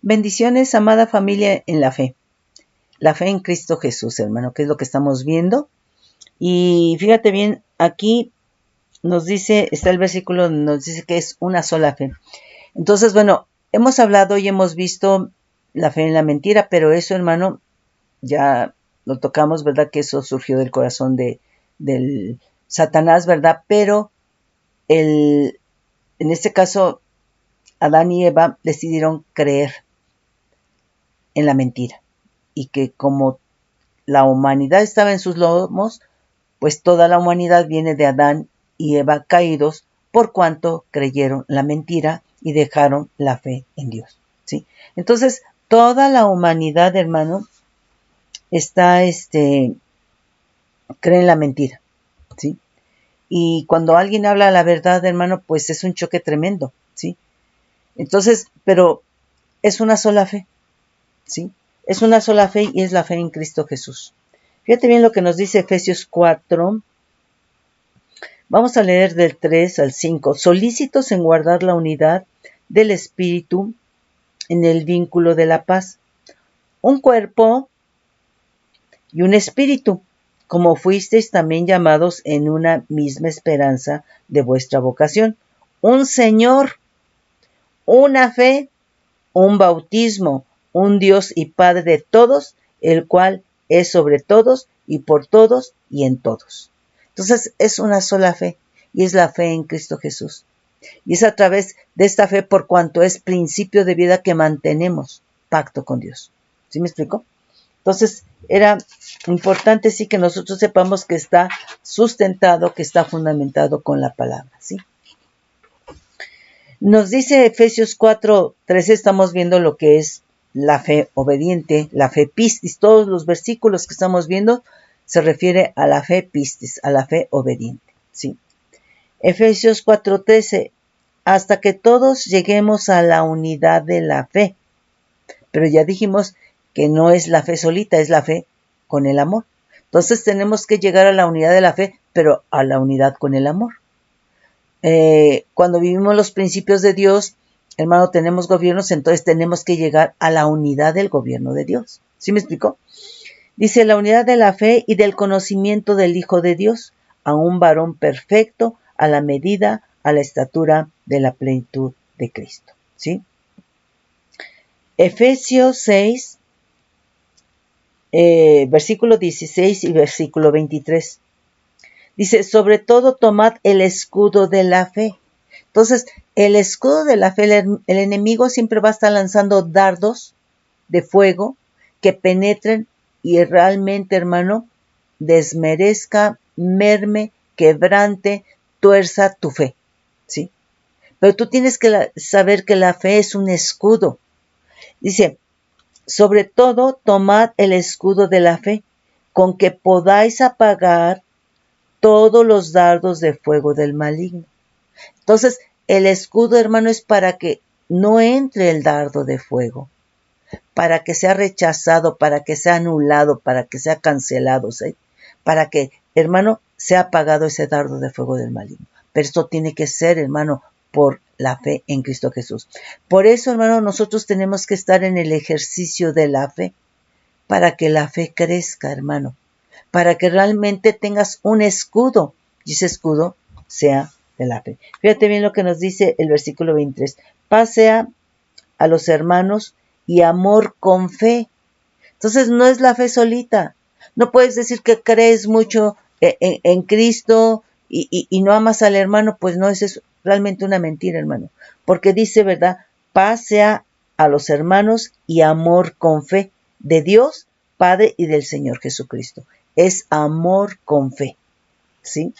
Bendiciones, amada familia en la fe. La fe en Cristo Jesús, hermano, que es lo que estamos viendo. Y fíjate bien, aquí nos dice, está el versículo, nos dice que es una sola fe. Entonces, bueno, hemos hablado y hemos visto la fe en la mentira, pero eso, hermano, ya lo tocamos, ¿verdad? Que eso surgió del corazón del Satanás, ¿verdad? Pero en este caso, Adán y Eva decidieron creer en la mentira. Y que como la humanidad estaba en sus lomos, pues toda la humanidad viene de Adán y Eva caídos, por cuanto creyeron la mentira y dejaron la fe en Dios, ¿sí? Entonces, toda la humanidad, hermano, está, cree en la mentira, ¿sí? Y cuando alguien habla la verdad, hermano, pues es un choque tremendo, ¿sí? Entonces, pero es una sola fe, ¿sí? Es una sola fe y es la fe en Cristo Jesús. Fíjate bien lo que nos dice Efesios 4. Vamos a leer del 3 al 5. Solícitos en guardar la unidad del Espíritu en el vínculo de la paz. Un cuerpo y un espíritu, como fuisteis también llamados en una misma esperanza de vuestra vocación. Un Señor, una fe, un bautismo, un Dios y Padre de todos, el cual es sobre todos y por todos y en todos. Entonces es una sola fe y es la fe en Cristo Jesús. Y es a través de esta fe por cuanto es principio de vida que mantenemos pacto con Dios. ¿Sí me explico? Entonces era importante sí que nosotros sepamos que está sustentado, que está fundamentado con la palabra, ¿sí? Nos dice Efesios 4:13, estamos viendo lo que es la fe obediente, la fe pistis. Todos los versículos que estamos viendo se refiere a la fe pistis, a la fe obediente, ¿sí? Efesios 4:13, hasta que todos lleguemos a la unidad de la fe. Pero ya dijimos que no es la fe solita, es la fe con el amor. Entonces tenemos que llegar a la unidad de la fe, pero a la unidad con el amor. Cuando vivimos los principios de Dios, hermano, tenemos gobiernos, entonces tenemos que llegar a la unidad del gobierno de Dios. ¿Sí me explicó? Dice, la unidad de la fe y del conocimiento del Hijo de Dios, a un varón perfecto, a la medida, a la estatura de la plenitud de Cristo. ¿Sí? Efesios 6, versículo 16 y versículo 23. Dice, sobre todo tomad el escudo de la fe. Entonces, el escudo de la fe, el enemigo siempre va a estar lanzando dardos de fuego que penetren y realmente, hermano, desmerezca, merme, quebrante, tuerza tu fe, ¿sí? Pero tú tienes que saber que la fe es un escudo. Dice, sobre todo, tomad el escudo de la fe, con que podáis apagar todos los dardos de fuego del maligno. Entonces, el escudo, hermano, es para que no entre el dardo de fuego, para que sea rechazado, para que sea anulado, para que sea cancelado, ¿sí? Para que, hermano, sea apagado ese dardo de fuego del maligno. Pero esto tiene que ser, hermano, por la fe en Cristo Jesús. Por eso, hermano, nosotros tenemos que estar en el ejercicio de la fe, para que la fe crezca, hermano, para que realmente tengas un escudo, y ese escudo sea de la fe. Fíjate bien lo que nos dice el versículo 23. Paz sea a los hermanos y amor con fe. Entonces no es la fe solita. No puedes decir que crees mucho en Cristo y no amas al hermano, pues no, es realmente una mentira, hermano. Porque dice, ¿verdad? Paz sea a los hermanos y amor con fe de Dios, Padre y del Señor Jesucristo. Es amor con fe, ¿sí?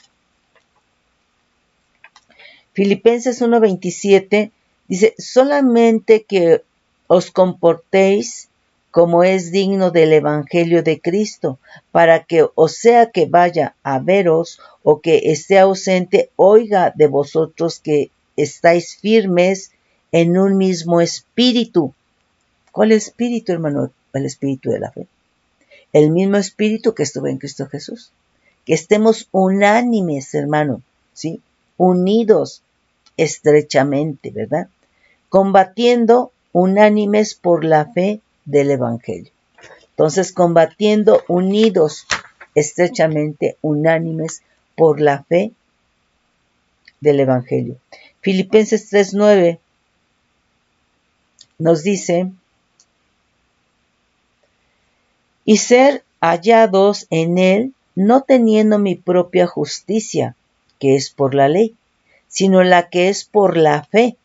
Filipenses 1:27 dice, solamente que os comportéis como es digno del Evangelio de Cristo, para que, o sea que vaya a veros o que esté ausente, oiga de vosotros que estáis firmes en un mismo espíritu. ¿Cuál espíritu, hermano? El espíritu de la fe. El mismo espíritu que estuvo en Cristo Jesús. Que estemos unánimes, hermano, ¿sí? Unidos estrechamente, ¿verdad? Combatiendo unánimes por la fe del Evangelio. Entonces, combatiendo unidos estrechamente, unánimes por la fe del Evangelio. Filipenses 3:9 nos dice, y ser hallados en él, no teniendo mi propia justicia, que es por la ley, sino la que es por la fe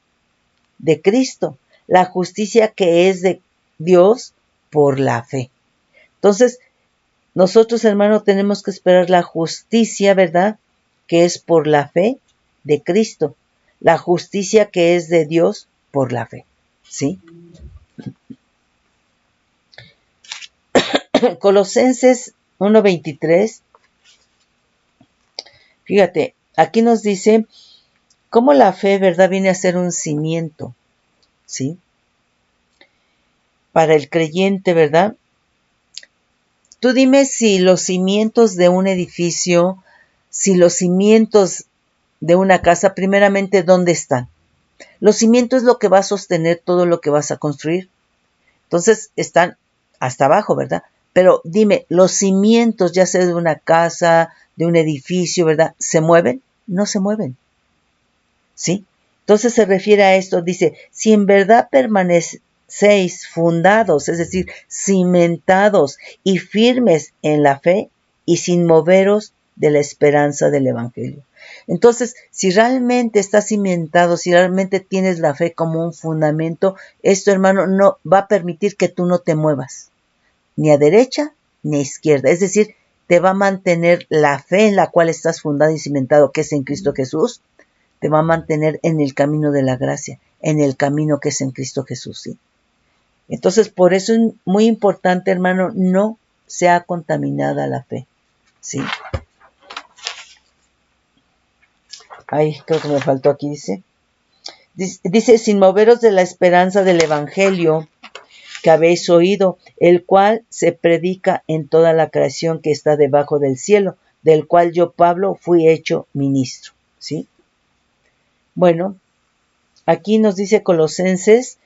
de Cristo, la justicia que es de Dios por la fe. Entonces, nosotros, hermanos, tenemos que esperar la justicia, ¿verdad? Que es por la fe de Cristo, la justicia que es de Dios por la fe, ¿sí? Colosenses 1:23, fíjate, aquí nos dice cómo la fe, ¿verdad?, viene a ser un cimiento, ¿sí? Para el creyente, ¿verdad? Tú dime si los cimientos de un edificio, si los cimientos de una casa, primeramente, ¿dónde están? Los cimientos es lo que va a sostener todo lo que vas a construir. Entonces, están hasta abajo, ¿verdad? Pero dime, ¿los cimientos, ya sea de una casa, de un edificio, ¿verdad?, se mueven? No se mueven, ¿sí? Entonces se refiere a esto, dice, si en verdad permanecéis fundados, es decir, cimentados y firmes en la fe y sin moveros de la esperanza del Evangelio. Entonces, si realmente estás cimentado, si realmente tienes la fe como un fundamento, esto, hermano, no va a permitir que tú no te muevas, ni a derecha ni a izquierda. Es decir, te va a mantener la fe en la cual estás fundado y cimentado, que es en Cristo Jesús, te va a mantener en el camino de la gracia, en el camino que es en Cristo Jesús, ¿sí? Entonces, por eso es muy importante, hermano, no sea contaminada la fe, ¿sí? Ay, creo que me faltó aquí, dice, sin moveros de la esperanza del Evangelio que habéis oído, el cual se predica en toda la creación que está debajo del cielo, del cual yo, Pablo, fui hecho ministro, ¿sí? Bueno, aquí nos dice Colosenses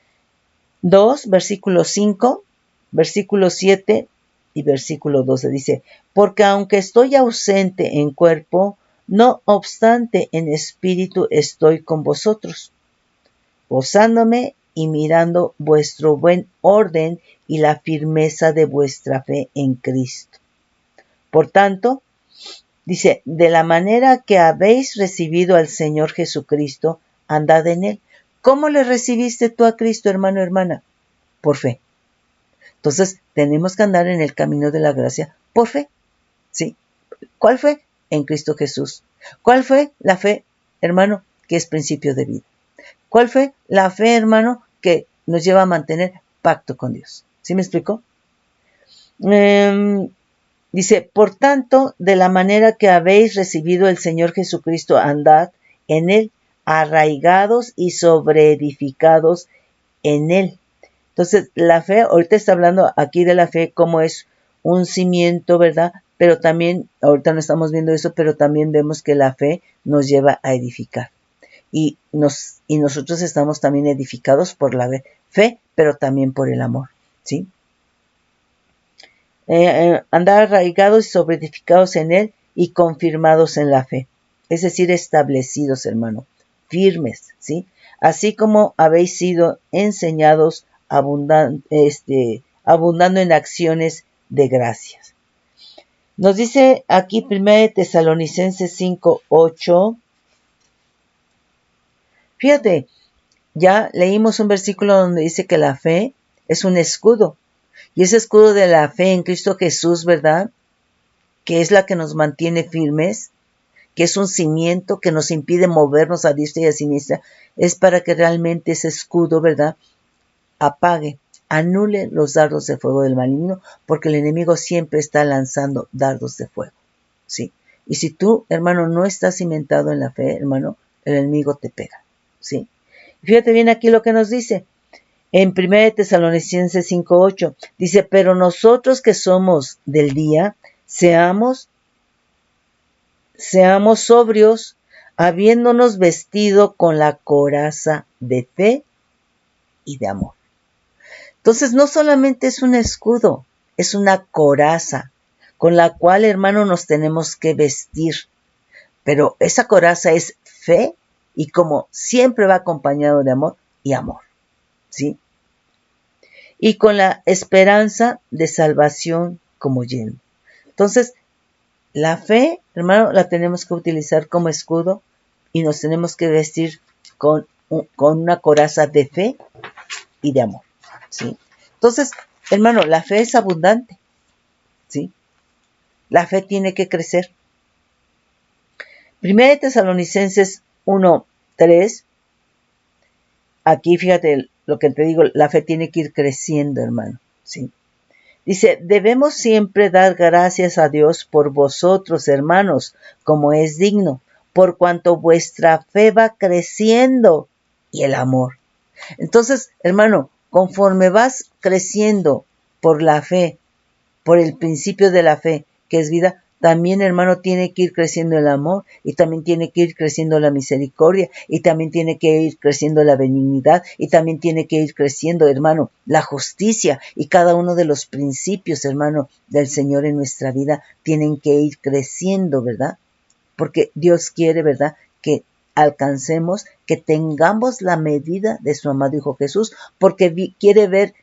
2, versículo 5, versículo 7 y versículo 12. Dice, porque aunque estoy ausente en cuerpo, no obstante en espíritu estoy con vosotros, gozándome y mirando vuestro buen orden y la firmeza de vuestra fe en Cristo. Por tanto, dice, de la manera que habéis recibido al Señor Jesucristo, andad en él. ¿Cómo le recibiste tú a Cristo, hermano, hermana? Por fe. Entonces, tenemos que andar en el camino de la gracia por fe, ¿sí? ¿Cuál fe? En Cristo Jesús. ¿Cuál fue la fe, hermano? Que es principio de vida. ¿Cuál fue la fe, hermano? Que nos lleva a mantener pacto con Dios. ¿Sí me explico? Dice, por tanto, de la manera que habéis recibido el Señor Jesucristo, andad en él, arraigados y sobreedificados en él. Entonces, la fe, ahorita está hablando aquí de la fe como es un cimiento, ¿verdad? Pero también, ahorita no estamos viendo eso, pero también vemos que la fe nos lleva a edificar. Y nosotros estamos también edificados por la fe, pero también por el amor, ¿sí? Andar arraigados y sobreedificados en él y confirmados en la fe. Es decir, establecidos, hermano, firmes, ¿sí? Así como habéis sido enseñados abundando en acciones de gracias. Nos dice aquí 1 Tesalonicenses 5:8. Fíjate, ya leímos un versículo donde dice que la fe es un escudo. Y ese escudo de la fe en Cristo Jesús, ¿verdad?, que es la que nos mantiene firmes, que es un cimiento que nos impide movernos a diestra y a siniestra, es para que realmente ese escudo, ¿verdad?, apague, anule los dardos de fuego del maligno, porque el enemigo siempre está lanzando dardos de fuego, ¿sí? Y si tú, hermano, no estás cimentado en la fe, hermano, el enemigo te pega, ¿sí? Fíjate bien aquí lo que nos dice. En 1 Tesalonicenses 5:8 dice, pero nosotros que somos del día, seamos sobrios, habiéndonos vestido con la coraza de fe y de amor. Entonces, no solamente es un escudo, es una coraza con la cual, hermano, nos tenemos que vestir. Pero esa coraza es fe y como siempre va acompañado de amor y amor, ¿sí? Y con la esperanza de salvación como yelmo. Entonces, la fe, hermano, la tenemos que utilizar como escudo y nos tenemos que vestir con una coraza de fe y de amor, ¿sí? Entonces, hermano, la fe es abundante, ¿sí? La fe tiene que crecer. Primera de Tesalonicenses 1:3. Aquí fíjate lo que te digo, la fe tiene que ir creciendo, hermano, ¿sí? Dice, debemos siempre dar gracias a Dios por vosotros, hermanos, como es digno, por cuanto vuestra fe va creciendo y el amor. Entonces, hermano, conforme vas creciendo por la fe, por el principio de la fe, que es vida, también, hermano, tiene que ir creciendo el amor y también tiene que ir creciendo la misericordia y también tiene que ir creciendo la benignidad y también tiene que ir creciendo, hermano, la justicia y cada uno de los principios, hermano, del Señor en nuestra vida tienen que ir creciendo, ¿verdad? Porque Dios quiere, ¿verdad?, que alcancemos, que tengamos la medida de su amado Hijo Jesús, porque quiere ver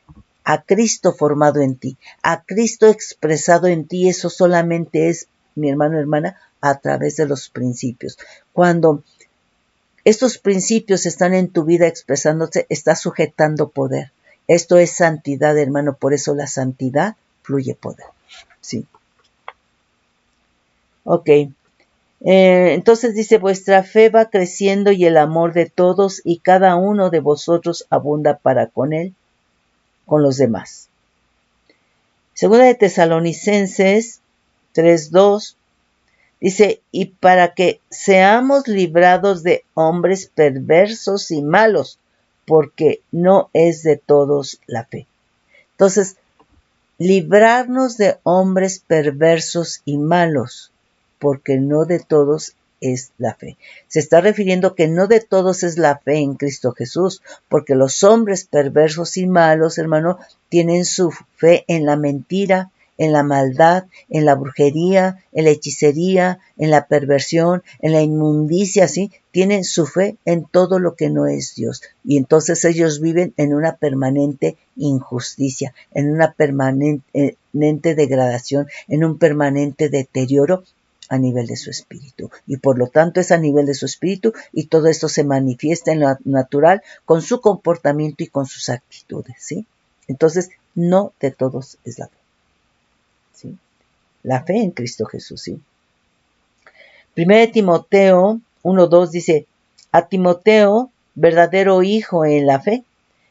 a Cristo formado en ti, a Cristo expresado en ti. Eso solamente es, mi hermano, hermana, a través de los principios. Cuando estos principios están en tu vida expresándose, estás sujetando poder. Esto es santidad, hermano, por eso la santidad fluye poder. Sí. Ok. Entonces dice, vuestra fe va creciendo y el amor de todos y cada uno de vosotros abunda para con él, con los demás. Segunda de Tesalonicenses 3:2 dice, y para que seamos librados de hombres perversos y malos, porque no es de todos la fe. Entonces, librarnos de hombres perversos y malos, porque no de todos es la fe. Se está refiriendo que no de todos es la fe en Cristo Jesús, porque los hombres perversos y malos, hermano, tienen su fe en la mentira, en la maldad, en la brujería, en la hechicería, en la perversión, en la inmundicia, ¿sí? Tienen su fe en todo lo que no es Dios. Y entonces ellos viven en una permanente injusticia, en una permanente degradación, en un permanente deterioro a nivel de su espíritu. Y por lo tanto es a nivel de su espíritu y todo esto se manifiesta en lo natural con su comportamiento y con sus actitudes, ¿sí? Entonces, no de todos es la fe, ¿sí? La fe en Cristo Jesús, ¿sí? Primera de Timoteo 1:2 dice, a Timoteo, verdadero hijo en la fe,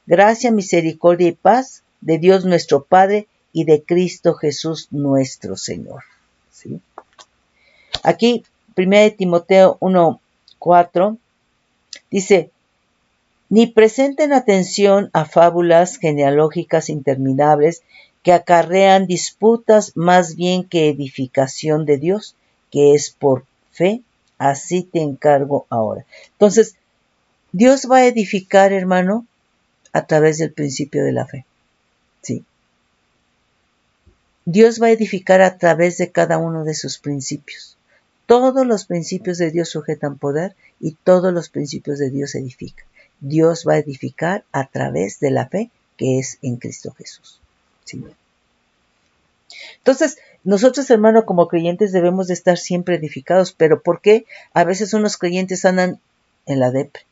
gracia, misericordia y paz de Dios nuestro Padre y de Cristo Jesús nuestro Señor, ¿sí? Aquí, 1 Timoteo 1:4, dice, ni presten atención a fábulas genealógicas interminables que acarrean disputas más bien que edificación de Dios, que es por fe, así te encargo ahora. Entonces, Dios va a edificar, hermano, a través del principio de la fe, ¿sí? Dios va a edificar a través de cada uno de sus principios. Todos los principios de Dios sujetan poder y todos los principios de Dios edifican. Dios va a edificar a través de la fe que es en Cristo Jesús, ¿sí? Entonces, nosotros, hermano, como creyentes debemos de estar siempre edificados. ¿Pero por qué? A veces unos creyentes andan en la depre,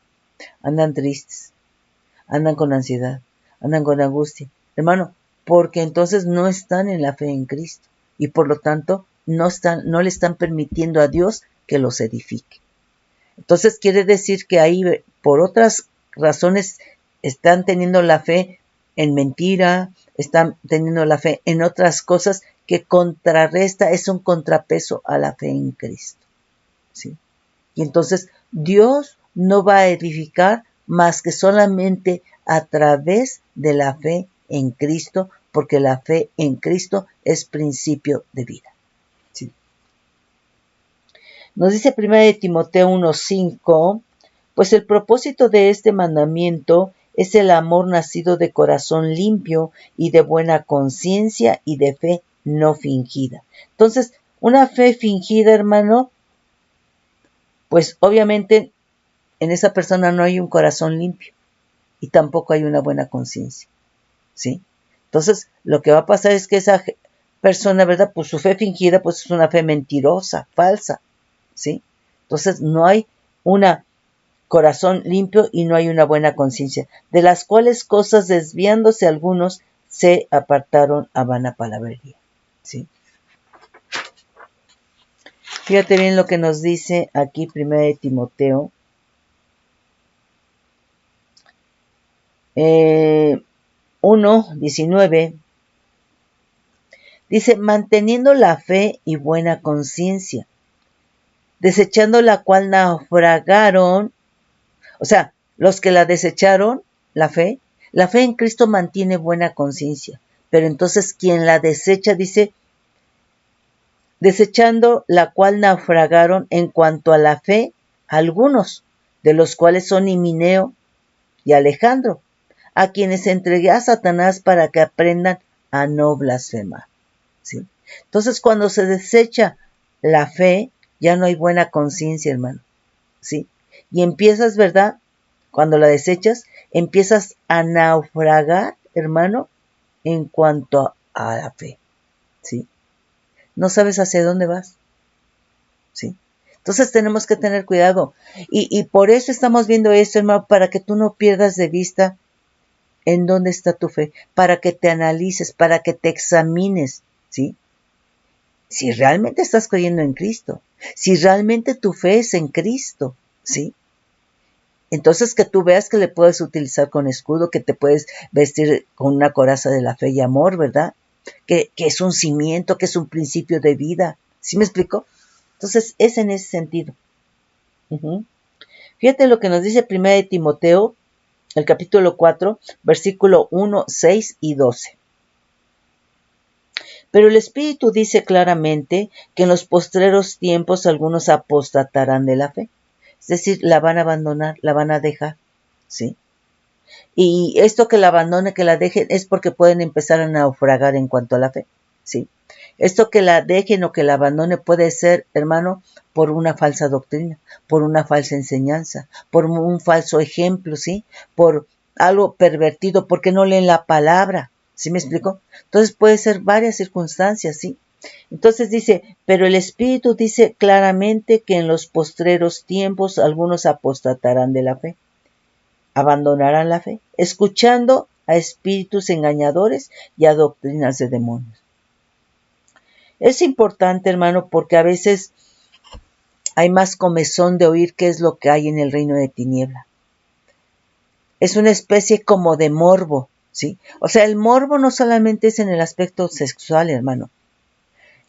andan tristes, andan con ansiedad, andan con angustia. Hermano, porque entonces no están en la fe en Cristo y por lo tanto no le están permitiendo a Dios que los edifique. Entonces quiere decir que ahí por otras razones están teniendo la fe en mentira, están teniendo la fe en otras cosas que contrarresta, es un contrapeso a la fe en Cristo, ¿sí? Y entonces Dios no va a edificar más que solamente a través de la fe en Cristo, porque la fe en Cristo es principio de vida, ¿sí? Nos dice 1 Timoteo 1:5, pues el propósito de este mandamiento es el amor nacido de corazón limpio y de buena conciencia y de fe no fingida. Entonces, una fe fingida, hermano, pues obviamente en esa persona no hay un corazón limpio y tampoco hay una buena conciencia, ¿sí? Entonces, lo que va a pasar es que esa persona, ¿verdad? Pues su fe fingida, pues es una fe mentirosa, falsa, ¿sí? Entonces, no hay un corazón limpio y no hay una buena conciencia, de las cuales cosas desviándose algunos se apartaron a vana palabrería, ¿sí? Fíjate bien lo que nos dice aquí 1 de Timoteo 1:19. Dice, manteniendo la fe y buena conciencia, desechando la cual naufragaron, o sea, los que la desecharon, la fe en Cristo mantiene buena conciencia, pero entonces quien la desecha, dice, desechando la cual naufragaron en cuanto a la fe, algunos, de los cuales son Himeneo y Alejandro, a quienes entregué a Satanás para que aprendan a no blasfemar, ¿sí? Entonces, cuando se desecha la fe, ya no hay buena conciencia, hermano, ¿sí? Y empiezas, ¿verdad? Cuando la desechas, empiezas a naufragar, hermano, en cuanto a la fe, ¿sí? No sabes hacia dónde vas, ¿sí? Entonces tenemos que tener cuidado. Y por eso estamos viendo esto, hermano, para que tú no pierdas de vista en dónde está tu fe, para que te analices, para que te examines, ¿sí? Si realmente estás creyendo en Cristo, si realmente tu fe es en Cristo, ¿sí? Entonces que tú veas que le puedes utilizar con escudo, que te puedes vestir con una coraza de la fe y amor, ¿verdad? Que es un cimiento, que es un principio de vida. ¿Sí me explico? Entonces es en ese sentido. Fíjate lo que nos dice 1 de Timoteo, el capítulo 4, versículo 1, 6 y 12. Pero el Espíritu dice claramente que en los postreros tiempos algunos apostatarán de la fe. Es decir, la van a abandonar, la van a dejar, ¿sí? Y esto que la abandone, que la dejen, es porque pueden empezar a naufragar en cuanto a la fe, ¿sí? Esto que la dejen o que la abandone puede ser, hermano, por una falsa doctrina, por una falsa enseñanza, por un falso ejemplo, ¿sí? Por algo pervertido, porque no leen la palabra, ¿sí me explico? Entonces puede ser varias circunstancias, ¿sí? Entonces dice, pero el Espíritu dice claramente que en los postreros tiempos algunos apostatarán de la fe, abandonarán la fe, escuchando a espíritus engañadores y a doctrinas de demonios. Es importante, hermano, porque a veces hay más comezón de oír qué es lo que hay en el reino de tiniebla. Es una especie como de morbo, ¿sí? O sea, el morbo no solamente es en el aspecto sexual, hermano.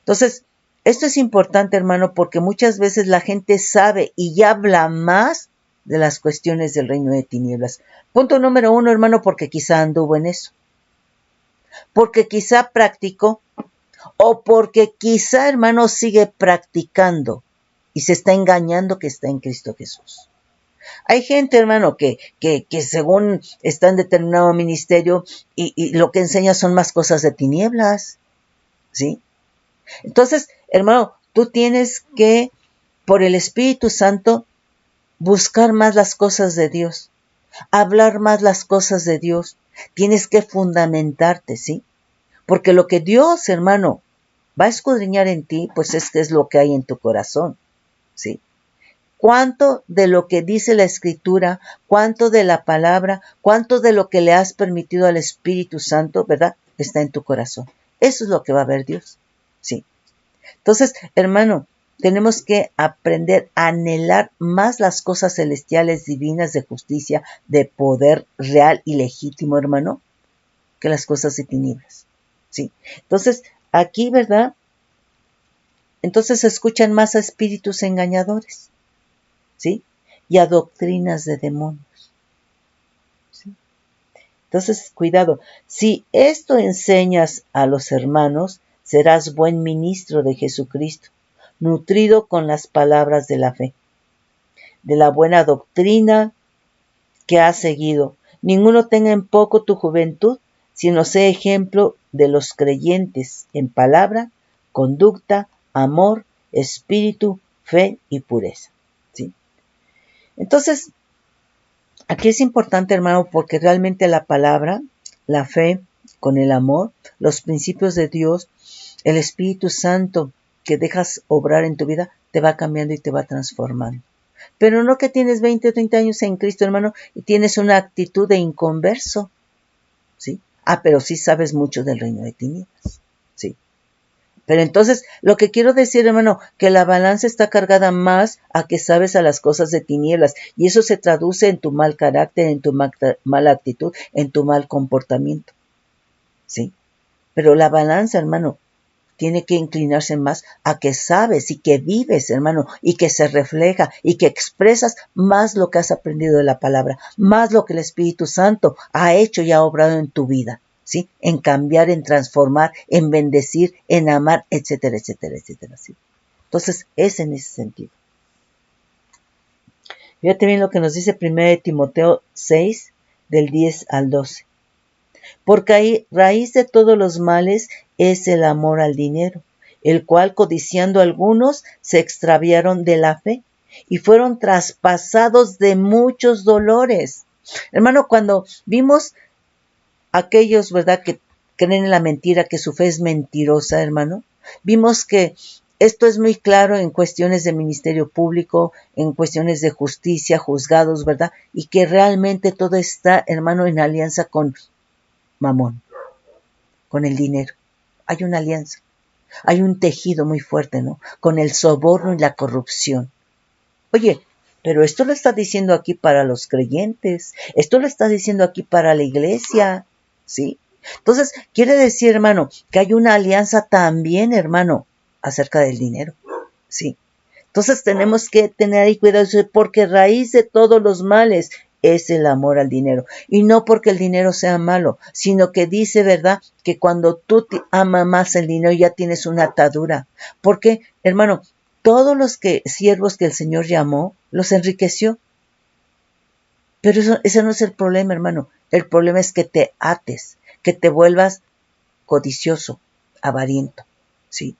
Entonces, esto es importante, hermano, porque muchas veces la gente sabe y habla más de las cuestiones del reino de tinieblas. Punto número 1, hermano, porque quizá anduvo en eso. Porque quizá practicó, o porque quizá, hermano, sigue practicando y se está engañando que está en Cristo Jesús. Hay gente, hermano, que según está en determinado ministerio y lo que enseña son más cosas de tinieblas, ¿sí? Entonces, hermano, tú tienes que, por el Espíritu Santo, buscar más las cosas de Dios, hablar más las cosas de Dios. Tienes que fundamentarte, ¿sí? Porque lo que Dios, hermano, va a escudriñar en ti, pues es lo que hay en tu corazón, ¿sí? ¿Cuánto de lo que dice la Escritura, cuánto de la palabra, cuánto de lo que le has permitido al Espíritu Santo, ¿verdad?, está en tu corazón? Eso es lo que va a ver Dios, ¿sí? Entonces, hermano, tenemos que aprender a anhelar más las cosas celestiales, divinas, de justicia, de poder real y legítimo, hermano, que las cosas de tinieblas, ¿sí? Entonces, aquí, ¿verdad? Entonces se escuchan más a espíritus engañadores, ¿sí? Y a doctrinas de demonios, ¿sí? Entonces, cuidado. Si esto enseñas a los hermanos, serás buen ministro de Jesucristo, nutrido con las palabras de la fe, de la buena doctrina que has seguido, ninguno tenga en poco tu juventud, sino sea ejemplo de los creyentes en palabra, conducta, amor, espíritu, fe y pureza. ¿Sí? Entonces, aquí es importante, hermano, porque realmente la palabra, la fe con el amor, los principios de Dios, el Espíritu Santo que dejas obrar en tu vida, te va cambiando y te va transformando. Pero no que tienes 20 o 30 años en Cristo, hermano, y tienes una actitud de inconverso, ¿sí? Pero sí sabes mucho del reino de tinieblas, ¿sí? Pero entonces, lo que quiero decir, hermano, que la balanza está cargada más a que sabes a las cosas de tinieblas, y eso se traduce en tu mal carácter, en tu mala actitud, en tu mal comportamiento, ¿sí? Pero la balanza, hermano, tiene que inclinarse más a que sabes y que vives, hermano, y que se refleja y que expresas más lo que has aprendido de la palabra, más lo que el Espíritu Santo ha hecho y ha obrado en tu vida, ¿sí? En cambiar, en transformar, en bendecir, en amar, etcétera, etcétera, etcétera, ¿sí? Entonces, es en ese sentido. Fíjate bien lo que nos dice 1 Timoteo 6, del 10 al 12. Porque raíz de todos los males es el amor al dinero, el cual codiciando algunos se extraviaron de la fe y fueron traspasados de muchos dolores. Hermano, cuando vimos aquellos, ¿verdad?, que creen en la mentira, que su fe es mentirosa, hermano, vimos que esto es muy claro en cuestiones de ministerio público, en cuestiones de justicia, juzgados, ¿verdad? Y que realmente todo está, hermano, en alianza con Mamón, con el dinero. Hay una alianza, hay un tejido muy fuerte, ¿no? Con el soborno y la corrupción. Oye, pero esto lo está diciendo aquí para los creyentes, esto lo está diciendo aquí para la iglesia, ¿sí? Entonces, quiere decir, hermano, que hay una alianza también, hermano, acerca del dinero, ¿sí? Entonces tenemos que tener ahí cuidado, porque raíz de todos los males es el amor al dinero. Y no porque el dinero sea malo, sino que dice, ¿verdad?, que cuando tú amas más el dinero ya tienes una atadura. Porque, hermano, todos los siervos que el Señor llamó, los enriqueció. Pero ese no es el problema, hermano. El problema es que te ates, que te vuelvas codicioso, avariento, ¿sí?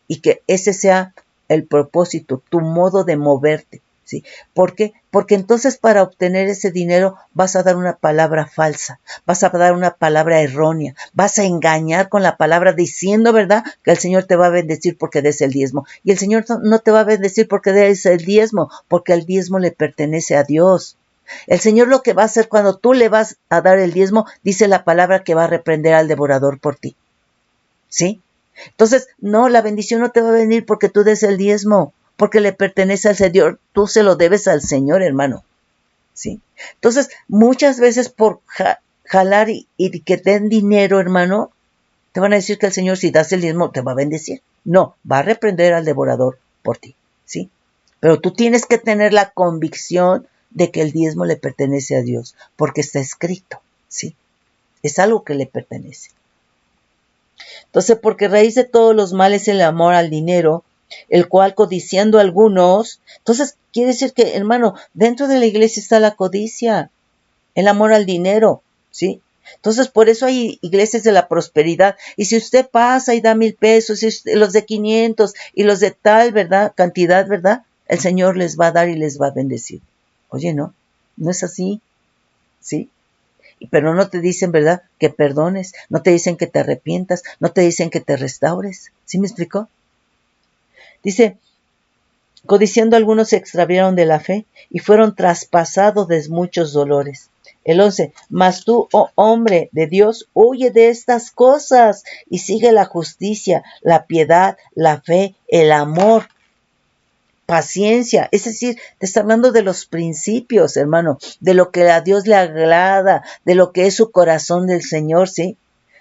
Y que ese sea el propósito, tu modo de moverte, ¿sí? ¿Por qué? Porque entonces para obtener ese dinero vas a dar una palabra falsa, vas a dar una palabra errónea, vas a engañar con la palabra diciendo, ¿verdad?, que el Señor te va a bendecir porque des el diezmo. Y el Señor no te va a bendecir porque des el diezmo, porque el diezmo le pertenece a Dios. El Señor lo que va a hacer cuando tú le vas a dar el diezmo, dice la palabra que va a reprender al devorador por ti, ¿sí? Entonces, no, la bendición no te va a venir porque tú des el diezmo, porque le pertenece al Señor, tú se lo debes al Señor, hermano, ¿sí? Entonces, muchas veces por jalar y que te den dinero, hermano, te van a decir que el Señor, si das el diezmo, te va a bendecir. No, va a reprender al devorador por ti, ¿sí? Pero tú tienes que tener la convicción de que el diezmo le pertenece a Dios, porque está escrito, ¿sí? Es algo que le pertenece. Entonces, porque raíz de todos los males es el amor al dinero, el cual codiciando algunos, entonces quiere decir que, hermano, dentro de la iglesia está la codicia, el amor al dinero, ¿sí? Entonces, por eso hay iglesias de la prosperidad. Y si usted pasa y da 1,000 pesos, y los de 500 y los de tal, ¿verdad?, cantidad, ¿verdad?, el Señor les va a dar y les va a bendecir. Oye, no es así, ¿sí? Pero no te dicen, ¿verdad?, que perdones, no te dicen que te arrepientas, no te dicen que te restaures. ¿Sí me explicó? Dice, codiciando algunos se extraviaron de la fe y fueron traspasados de muchos dolores. El 11, mas tú, oh hombre de Dios, huye de estas cosas y sigue la justicia, la piedad, la fe, el amor, paciencia. Es decir, te está hablando de los principios, hermano, de lo que a Dios le agrada, de lo que es su corazón del Señor, ¿sí?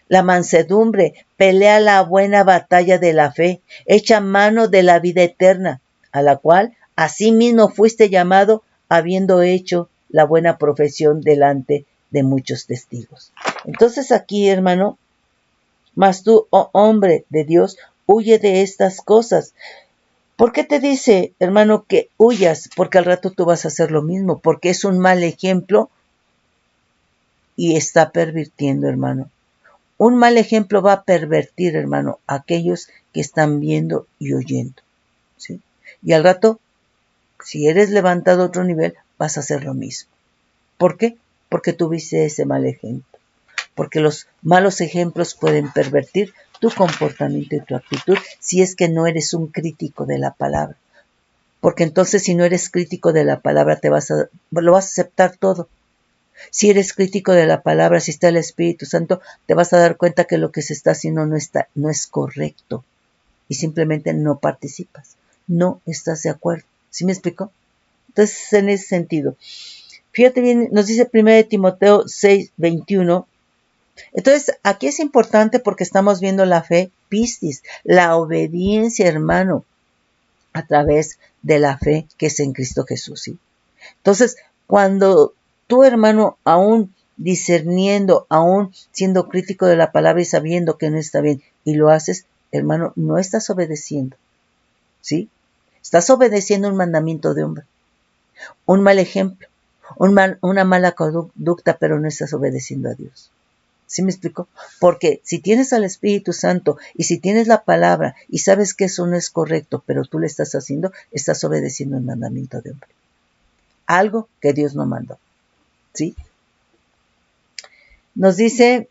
La mansedumbre, pelea la buena batalla de la fe, echa mano de la vida eterna, a la cual asimismo fuiste llamado, habiendo hecho la buena profesión delante de muchos testigos. Entonces aquí, hermano, mas tú, oh hombre de Dios, huye de estas cosas. ¿Por qué te dice, hermano, que huyas? Porque al rato tú vas a hacer lo mismo, porque es un mal ejemplo y está pervirtiendo, hermano. Un mal ejemplo va a pervertir, hermano, a aquellos que están viendo y oyendo, ¿sí? Y al rato, si eres levantado a otro nivel, vas a hacer lo mismo. ¿Por qué? Porque tuviste ese mal ejemplo. Porque los malos ejemplos pueden pervertir tu comportamiento y tu actitud si es que no eres un crítico de la palabra. Porque entonces si no eres crítico de la palabra, lo vas a aceptar todo. Si eres crítico de la palabra, si está el Espíritu Santo, te vas a dar cuenta que lo que se está haciendo no es correcto. Y simplemente no participas. No estás de acuerdo. ¿Sí me explico? Entonces, en ese sentido. Fíjate bien, nos dice 1 Timoteo 6:21. Entonces, aquí es importante porque estamos viendo la fe pistis, la obediencia, hermano, a través de la fe que es en Cristo Jesús, ¿sí? Entonces, cuando tú, hermano, aún discerniendo, aún siendo crítico de la palabra y sabiendo que no está bien, y lo haces, hermano, no estás obedeciendo, ¿sí? Estás obedeciendo un mandamiento de hombre, un mal ejemplo, una mala conducta, pero no estás obedeciendo a Dios. ¿Sí me explico? Porque si tienes al Espíritu Santo y si tienes la palabra y sabes que eso no es correcto, pero tú le estás haciendo, estás obedeciendo el mandamiento de hombre. Algo que Dios no mandó. ¿Sí? Nos dice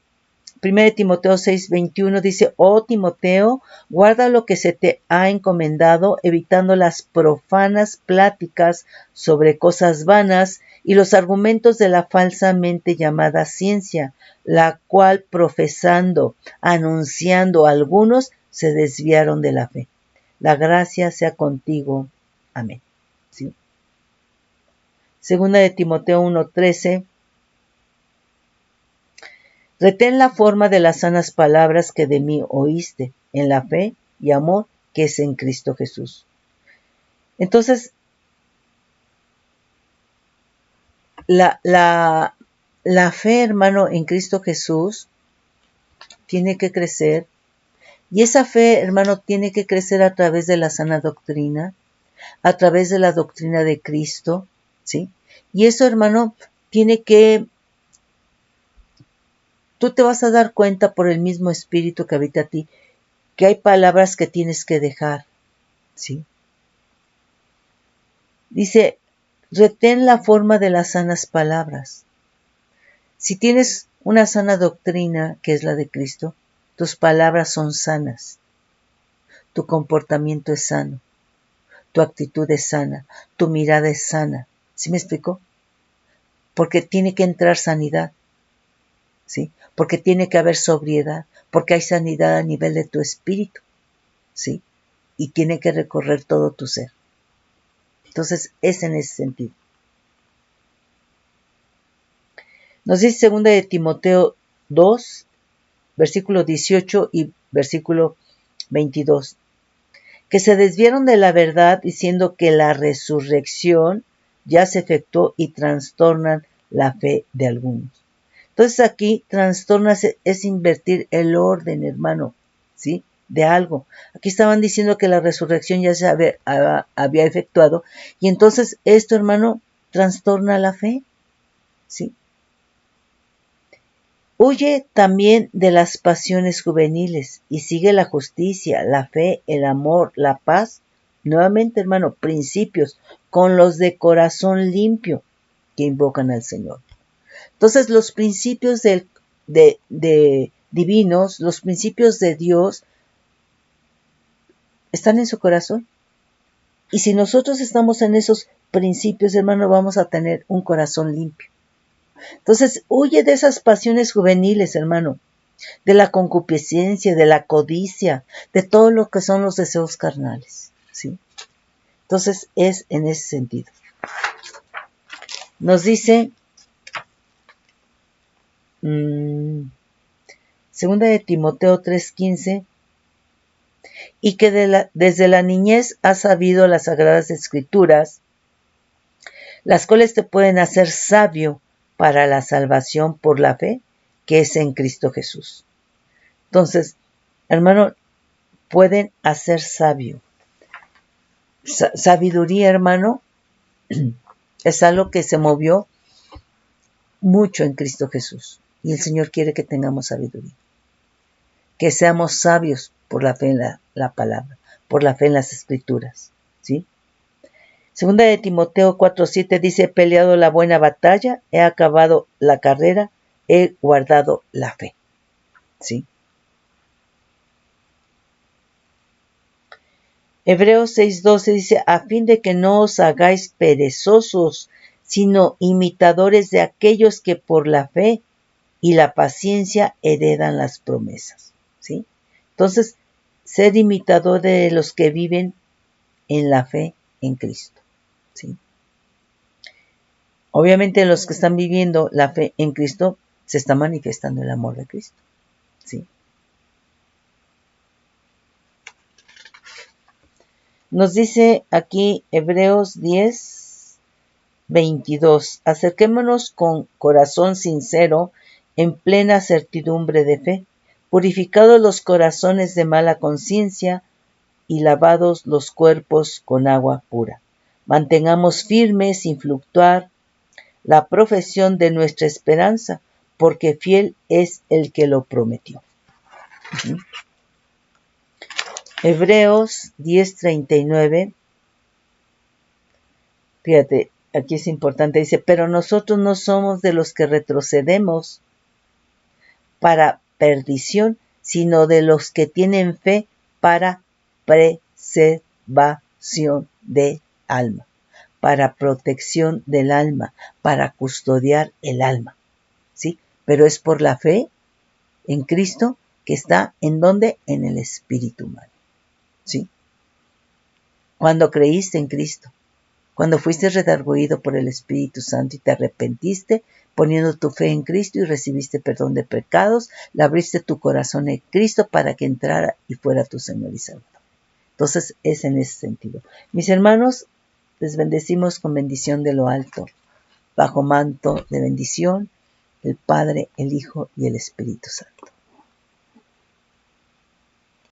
1 Timoteo 6:21, dice, oh Timoteo, guarda lo que se te ha encomendado, evitando las profanas pláticas sobre cosas vanas y los argumentos de la falsamente llamada ciencia, la cual profesando, anunciando algunos, se desviaron de la fe. La gracia sea contigo. Amén. ¿Sí? Segunda de Timoteo 1:13. Retén la forma de las sanas palabras que de mí oíste, en la fe y amor que es en Cristo Jesús. Entonces, la fe, hermano, en Cristo Jesús tiene que crecer. Y esa fe, hermano, tiene que crecer a través de la sana doctrina, a través de la doctrina de Cristo, ¿sí? Y eso, hermano, tú te vas a dar cuenta por el mismo Espíritu que habita a ti, que hay palabras que tienes que dejar, ¿sí? Dice, retén la forma de las sanas palabras. Si tienes una sana doctrina, que es la de Cristo, tus palabras son sanas, tu comportamiento es sano, tu actitud es sana, tu mirada es sana. ¿Sí me explico? Porque tiene que entrar sanidad, ¿sí? Porque tiene que haber sobriedad, porque hay sanidad a nivel de tu espíritu, ¿sí? Y tiene que recorrer todo tu ser. Entonces, es en ese sentido. Nos dice 2 de Timoteo 2, versículo 18 y versículo 22, que se desviaron de la verdad diciendo que la resurrección ya se efectuó y trastornan la fe de algunos. Entonces aquí trastornarse es invertir el orden, hermano, ¿sí? De algo. Aquí estaban diciendo que la resurrección ya se había efectuado y entonces esto, hermano, trastorna la fe, ¿sí? Huye también de las pasiones juveniles y sigue la justicia, la fe, el amor, la paz. Nuevamente, hermano, principios con los de corazón limpio que invocan al Señor. Entonces, los principios divinos, los principios de Dios, están en su corazón. Y si nosotros estamos en esos principios, hermano, vamos a tener un corazón limpio. Entonces, huye de esas pasiones juveniles, hermano, de la concupiscencia, de la codicia, de todo lo que son los deseos carnales, ¿sí? Entonces, es en ese sentido. Nos dice, segunda de Timoteo 3:15, y que desde la niñez has sabido las sagradas escrituras, las cuales te pueden hacer sabio para la salvación por la fe que es en Cristo Jesús. Entonces, hermano, pueden hacer sabio. Sabiduría, hermano, es algo que se movió mucho en Cristo Jesús. Y el Señor quiere que tengamos sabiduría. Que seamos sabios por la fe en la palabra, por la fe en las Escrituras. ¿Sí? Segunda de Timoteo 4:7 dice, he peleado la buena batalla, he acabado la carrera, he guardado la fe. ¿Sí? Hebreos 6:12 dice, a fin de que no os hagáis perezosos, sino imitadores de aquellos que por la fe y la paciencia heredan las promesas. ¿Sí? Entonces, ser imitador de los que viven en la fe en Cristo. ¿Sí? Obviamente los que están viviendo la fe en Cristo se está manifestando el amor de Cristo. ¿Sí? Nos dice aquí Hebreos 10:22, acerquémonos con corazón sincero en plena certidumbre de fe, purificados los corazones de mala conciencia y lavados los cuerpos con agua pura. Mantengamos firme sin fluctuar la profesión de nuestra esperanza, porque fiel es el que lo prometió. ¿Sí? Hebreos 10:39, fíjate, aquí es importante, dice, pero nosotros no somos de los que retrocedemos para perdición, sino de los que tienen fe para preservación del alma, para protección del alma, para custodiar el alma. ¿Sí? Pero es por la fe en Cristo que está ¿en dónde? En el espíritu humano. ¿Sí? Cuando creíste en Cristo, cuando fuiste redarguido por el Espíritu Santo y te arrepentiste, poniendo tu fe en Cristo y recibiste perdón de pecados, le abriste tu corazón en Cristo para que entrara y fuera tu Señor y Salvador. Entonces es en ese sentido. Mis hermanos, les bendecimos con bendición de lo alto, bajo manto de bendición, el Padre, el Hijo y el Espíritu Santo.